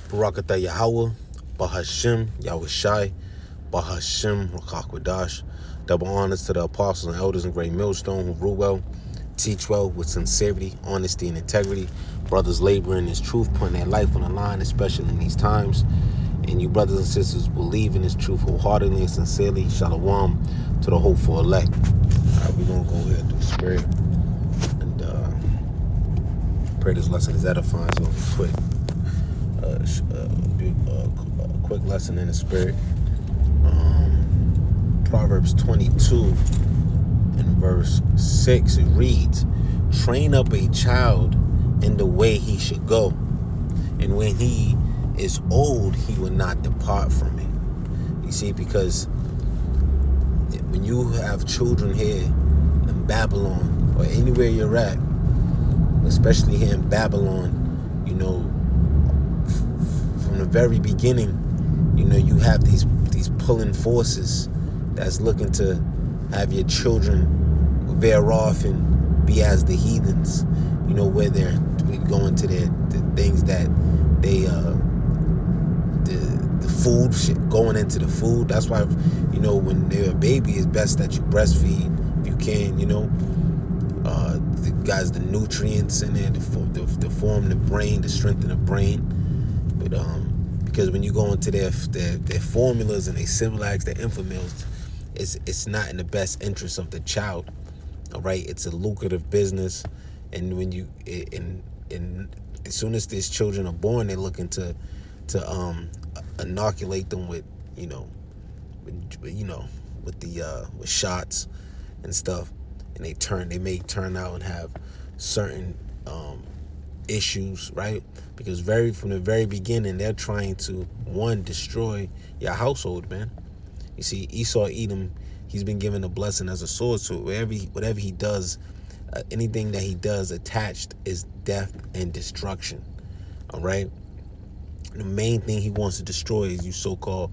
Barakatah Yahweh, Bahashim, Yahushai, Bahashim, Rakakwadash. Double honors to the apostles and elders in Great Millstone who rule well, teach well with sincerity, honesty, and integrity. Brothers laboring in His truth, putting their life on the line, especially in these times. And you brothers and sisters believe in His truth wholeheartedly and sincerely. Shalom to the hopeful elect. All right, we're going to go ahead and do the spirit. And pray this lesson is edifying. So quick. A quick lesson in the spirit. Proverbs 22 and verse 6, it reads, train up a child in the way he should go, and when he is old he will not depart from it. You see, because when you have children here in Babylon or anywhere you're at, especially here in Babylon, you know, from the very beginning, you know, you have these pulling forces that's looking to have your children veer off and be as the heathens, you know, where they're going to the things that they the food shit, going into the food. That's why, you know, when they're a baby, it's best that you breastfeed if you can, you know. The nutrients in there to form the brain, to strengthen the brain. But because when you go into their formulas and they Similacs, their Infamils, it's not in the best interest of the child. All right, it's a lucrative business, and when you as soon as these children are born, they're looking to inoculate them with with shots and stuff, and they may turn out and have certain issues, right? Because from the very beginning, they're trying to destroy your household, man. You see, Esau Edom, he's been given a blessing as a sword, so whatever he does, anything that he does attached is death and destruction. All right. The main thing he wants to destroy is you so-called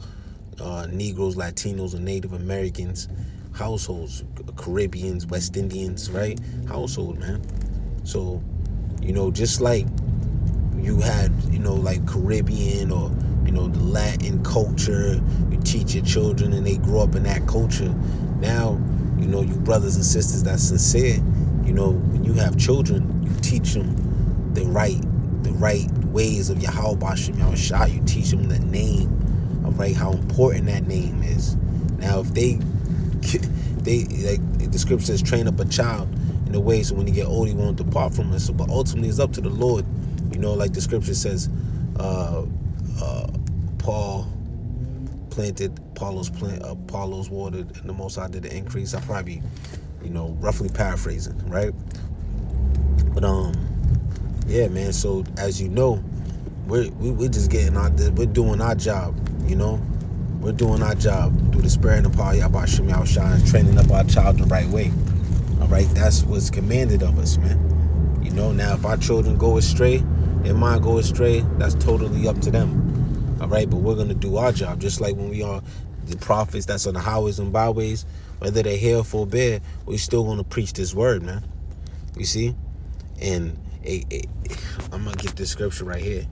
Negroes, Latinos, and Native Americans households, Caribbeans, West Indians, right? Household, man. So, you know, just like you had, you know, like Caribbean or, you know, the Latin culture, you teach your children and they grow up in that culture. Now, you know, you brothers and sisters that's sincere, you know, when you have children, you teach them the right ways of Yahweh Bashem Yahushua. You teach them the name, all right, how important that name is. Now, if they like the scripture says, train up a child in a way so when he get old he won't depart from it. So, but ultimately it's up to the Lord. You know, like the scripture says, Paul planted, Apollos watered, and the Most High did the increase. I probably, you know, roughly paraphrasing, right? But yeah, man. So as you know, we're just we're doing our job. You know, we're doing our job through the spirit and the power of Yahweh Shem Yahushua, training up our child the right way. All right, that's what's commanded of us, man. You know, now if our children go astray, their mind go astray, that's totally up to them. All right, but we're gonna do our job, just like when we are the prophets that's on the highways and byways, whether they're here or forbear, we're still gonna preach this word, man. You see, and I'm gonna get this scripture right here,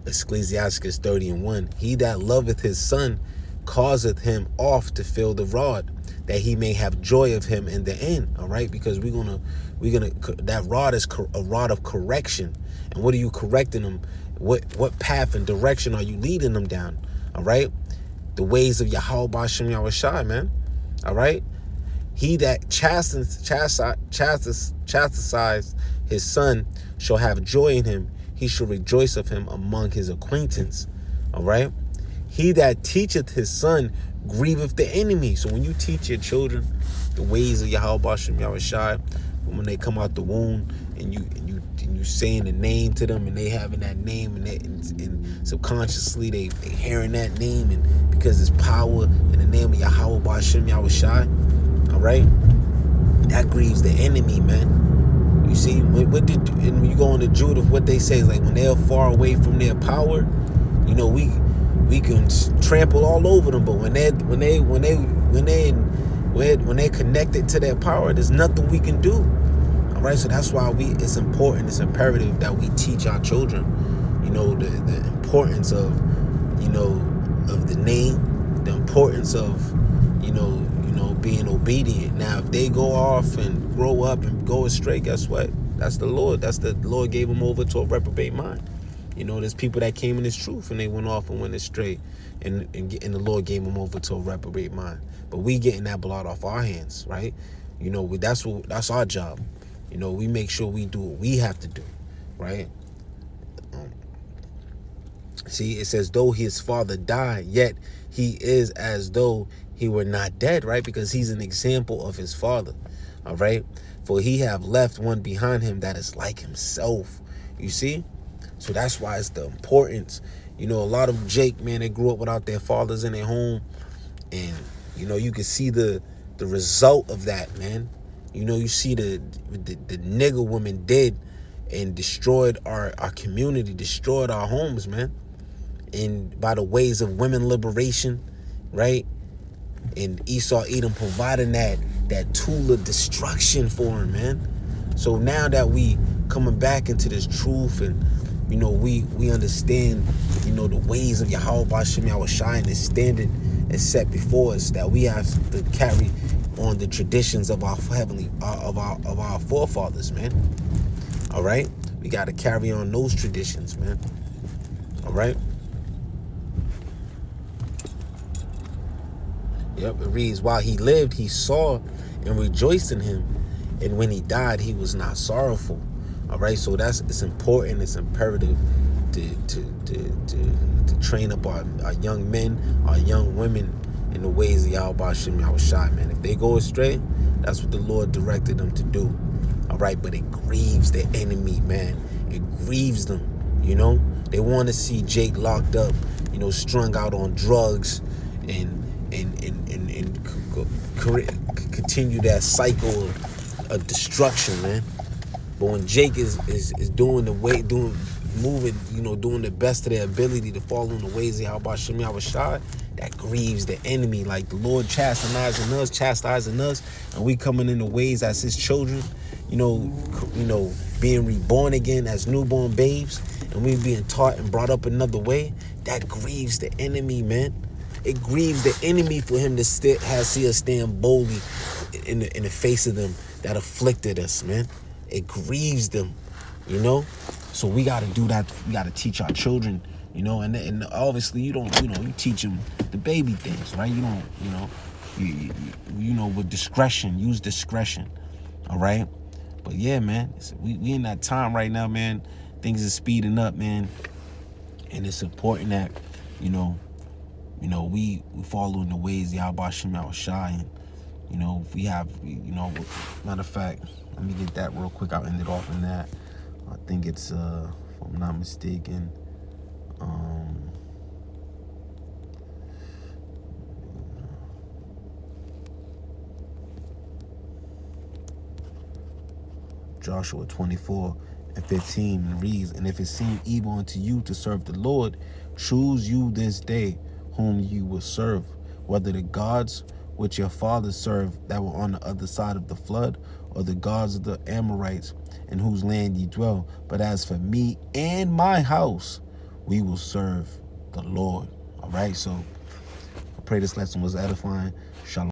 Ecclesiastes 30:1. He that loveth his son causeth him oft to feel the rod, that he may have joy of him in the end. All right, because we're gonna that rod is a rod of correction. And what are you correcting them? What path and direction are you leading them down? All right, the ways of Yahweh Bashem Yahushua, man. All right, he that chastised his son shall have joy in him. He shall rejoice of him among his acquaintance. All right. He that teacheth his son grieveth the enemy. So when you teach your children the ways of Yahweh Bashem Yahushua, when they come out the womb and you saying the name to them and they having that name and subconsciously they hearing that name, and because it's power in the name of Yahweh Bashem Yahushua, all right, that grieves the enemy, man. You see, when you go into Judah, what they say is like when they're far away from their power, you know, we can trample all over them, but when they're connected to their power, there's nothing we can do. All right, so that's why it's important, it's imperative that we teach our children, you the importance of, of the name, the importance of, being obedient. Now, if they go off and grow up and go astray, guess what? That's the Lord. That's the Lord gave them over to a reprobate mind. There's people that came in His truth and they went off and went astray, and the Lord gave them over to a reprobate mind. But we getting that blood off our hands, right? That's our job. We make sure we do what we have to do, right? See, it says, though his father died, yet he is as though he were not dead, right? Because he's an example of his father, all right? For he have left one behind him that is like himself, you see? So that's why it's the importance. A lot of Jake, man, they grew up without their fathers in their home, and, you can see the result of that, man. You see the nigger women did and destroyed our community, destroyed our homes, man. And by the ways of women liberation, right? And Esau Edom providing that tool of destruction for him, man. So now that we coming back into this truth, and we understand, the ways of Yahweh B'Shem Yahushai and the standard is set before us, that we have to carry on the traditions of our heavenly of our forefathers, man. All right, we got to carry on those traditions, man. All right. Yep, it reads, while he lived, he saw and rejoiced in him, and when he died, he was not sorrowful. All right, so it's important, it's imperative to train up our young men, our young women in the ways of Yahweh B'Shem Yahushai, man. If they go astray, that's what the Lord directed them to do. All right, but it grieves the enemy, man. It grieves them, They want to see Jake locked up, strung out on drugs, and continue that cycle of destruction, man. But when Jake is doing doing the best of their ability to follow in the ways of Yahweh Shem Yahushai, that grieves the enemy. Like the Lord chastising us, and we coming in the ways as His children, being reborn again as newborn babes, and we being taught and brought up another way. That grieves the enemy, man. It grieves the enemy for him to see us stand boldly in the face of them that afflicted us, man. It grieves them, So we got to do that. We got to teach our children, and obviously you teach them the baby things, right? With discretion, use discretion, all right? But yeah, man, we in that time right now, man. Things are speeding up, man, and it's important that, we follow in the ways of Yahweh Shem Yahushai, and, if we have, matter of fact, let me get that real quick. I'll end it off in that. I think it's, if I'm not mistaken, Joshua 24:15 reads, and if it seem evil unto you to serve the Lord, choose you this day whom you will serve, whether the gods which your fathers served that were on the other side of the flood, or the gods of the Amorites in whose land ye dwell. But as for me and my house, we will serve the Lord. All right, so I pray this lesson was edifying.